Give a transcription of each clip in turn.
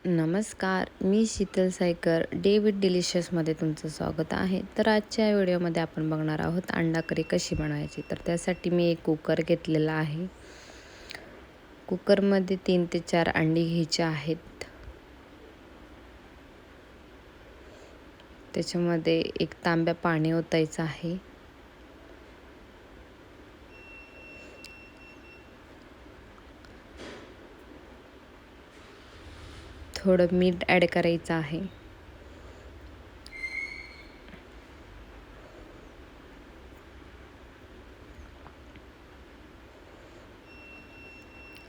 नमस्कार, मी Sheetal Saykar day with डिलिशियसमध्ये तुमचं स्वागत आहे. तर आजच्या व्हिडिओमध्ये आपण बघणार आहोत अंडा करी कशी बनवायची. तर त्यासाठी मी एक कुकर घेतलेला आहे. कुकरमध्ये 3 ते 4 अंडी घ्यायची आहेत. त्याच्यामध्ये 1 तांब्या पाणी ओतायचं आहे. थोडं मीठ ॲड करायचं आहे.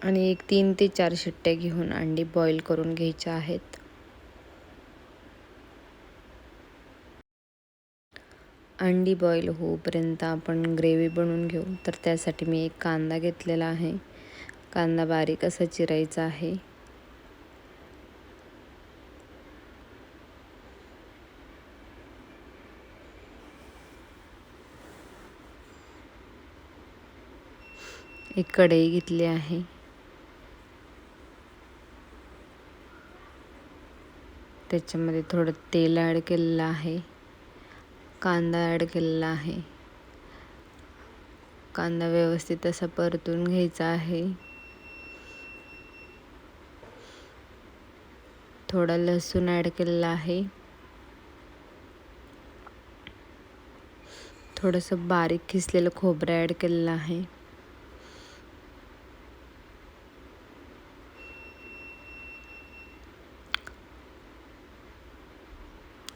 आणि एक 3 ते 4 शिट्ट्या घेऊन अंडी बॉईल करून घ्यायच्या आहेत. अंडी बॉईल होईपर्यंत आपण ग्रेव्ही बनवून घेऊ. तर त्यासाठी मी एक कांदा घेतलेला आहे. कांदा बारीक असा चिरायचा आहे. एक कढई घेतली आहे. त्याच्यामध्ये थोडं तेल ॲड केलेलं आहे. कांदा ॲड केलेला आहे. कांदा व्यवस्थित असा परतून घ्यायचा आहे. थोडा लसूण ॲड केलेला आहे. थोडंसं बारीक किसलेलं खोबरं ॲड केलेलं आहे.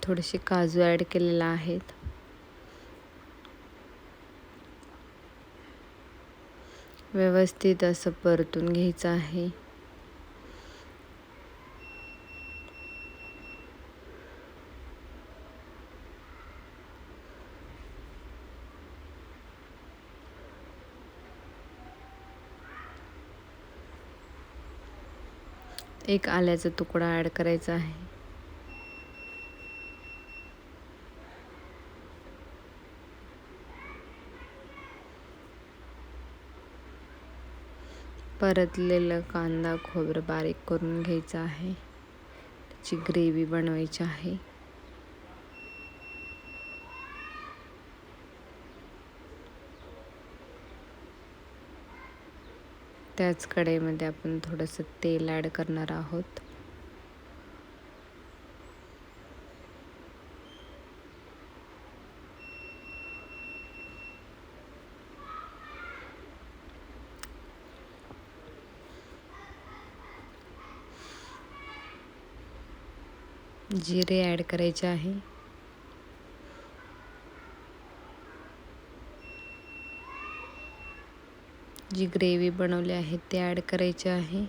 थोडेसे काजू ॲड केलेले आहेत. व्यवस्थित असं परतून घ्यायचं आहे. एक आल्याचा तुकडा ॲड करायचा आहे. परतलेलं कांदा खोबरं बारीक करून घ्यायचं आहे. त्याची ग्रेव्ही बनवायची आहे. त्याच कढईमध्ये आपण थोडंसं तेल ॲड करणार आहोत. जिरे ॲड करायचे आहे. जी ग्रेव्ही बनवली आहे ते ॲड करायचे आहे.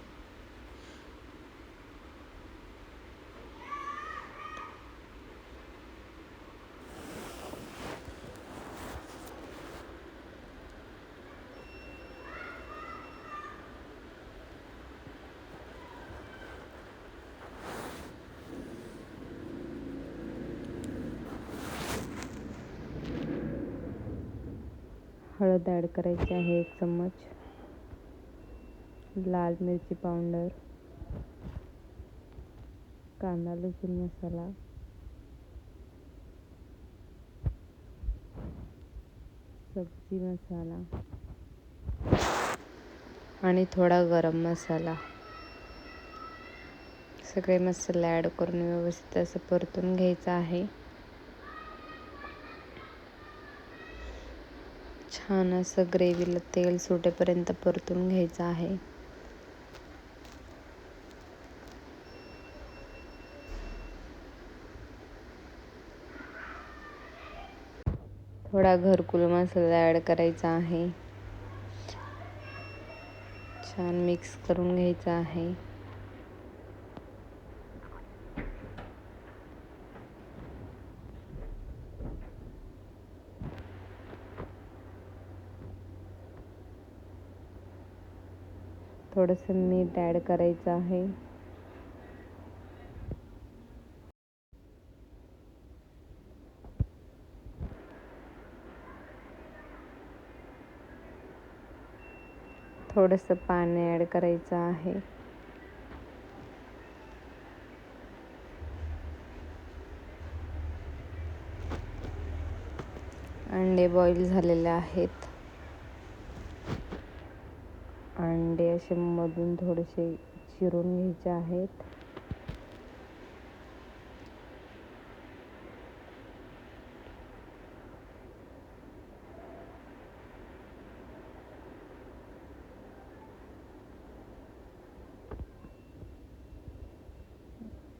हळद ॲड करायची आहे 1 चम्मच. लाल मिरची पावडर, कांदा लसूण मसाला, सब्जी मसाला आणि थोडा गरम मसाला. सगळे मसाले ॲड करून व्यवस्थित असं परतून घ्यायचं आहे. छान असं ग्रेव्हीला तेल सुटेपर्यंत परतून घ्यायचं आहे. थोडा घरकुल मसाला ॲड करायचा आहे. छान मिक्स करून घ्यायचं आहे. थोडंसं मीठ ॲड करायचं आहे. थोडंसं पाणी ॲड करायचं आहे. अंडे बॉईल झालेले आहेत. अंडे असे मधून थोडेसे चिरून घ्यायचे आहेत.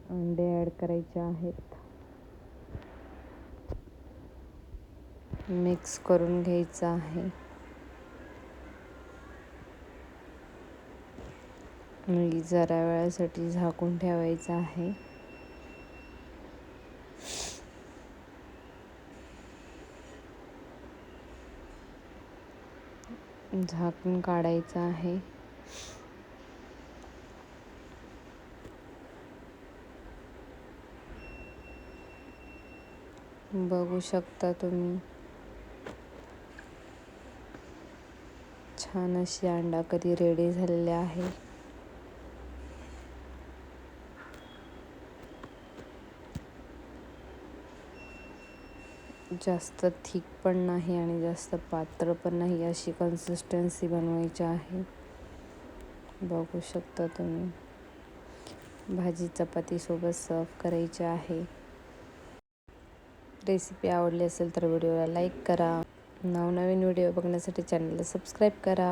अंडे ॲड करायचे आहेत. मिक्स करून घ्यायचं आहे आणि जरा वेळासाठी झाकून ठेवायचं आहे. झाकून काढायचं आहे. बघू शकता तुम्ही, छान अशी अंडा करी रेडी झालेली आहे. जास्त थिक पण नाही आणि जास्त पातळ पण नाही, अशी कन्सिस्टन्सी बनवायची आहे. बघू शकता तुम्ही, भाजी चपाती सोबत सर्व करायची आहे. रेसिपी आवडली असेल तर व्हिडिओला लाईक करा. नवनवीन व्हिडिओ बघण्यासाठी चॅनलला सबस्क्राईब करा.